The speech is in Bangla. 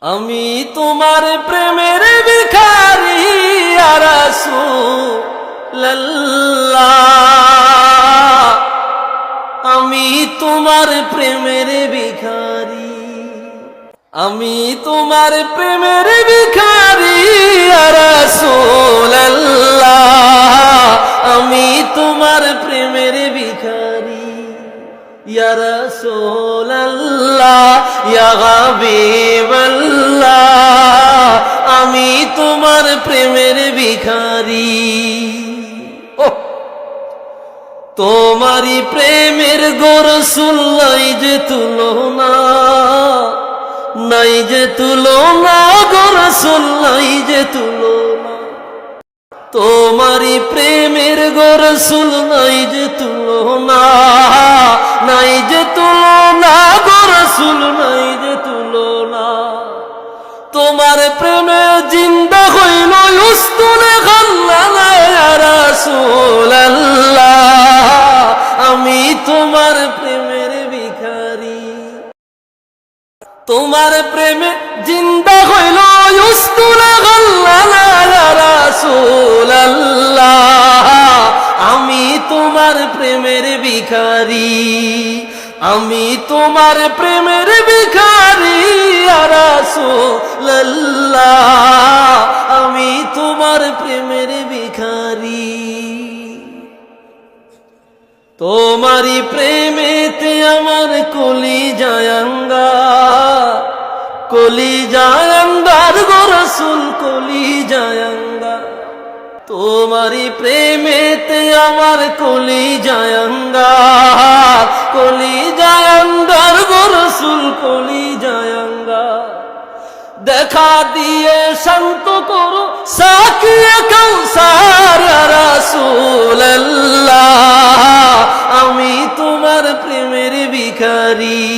আমি তোমার প্রেমের ভিখারি ইয়া রাসূলুল্লাহ, আমি তোমার প্রেমের ভিখারি, আমি তোমার প্রেমের ভিখারি ইয়া রাসূলুল্লাহ, আমি তোমার প্রেমের ভিখারি ইয়া রাসূলুল্লাহ, ইয়া হাবিবাল্লাহ, আমি তোমার প্রেমের ভিখারি। তোমারি প্রেমের গো রাসূল নাই যে তুলনা, নাই যে তুলনা গো রাসূল নাই যে তুলনা, তোমারি প্রেমের গো রাসূল নাই যে তুলনা, নাই যে তুলনা গো রাসূল নাই যে তুলনা। তোমার প্রেমে জিন্দা হইল উস্তুনে খাল্লালা ইয়া রাসূলুল্লাহ, আমি তোমার প্রেমের ভিখারি। তোমার প্রেমে জিন্দা হইল উস্তুনে খাল্লালা ইয়া রাসূলুল্লাহ, আমি তোমার প্রেমের ভিখারি, আমি তোমার প্রেমের ভিখারি ইয়া রাসূলুল্লাহ, আমি তোমার প্রেমের ভিখারি। তোমারি প্রেমেতে আমার কলিজায় আঙ্গার, কলিজায় আঙ্গার গো রাসূল কলিজায় আঙ্গার। তোমারি প্রেমেতে আমার কলিজায় আঙ্গার, কলিজায় আঙ্গার গো রাসূল কলিজায় আঙ্গার। দেখা দিয়ে শান্ত করো সাকিয়ে কাউসার ইয়া রাসূলুল্লাহ, আমি তোমার প্রেমের ভিখারি।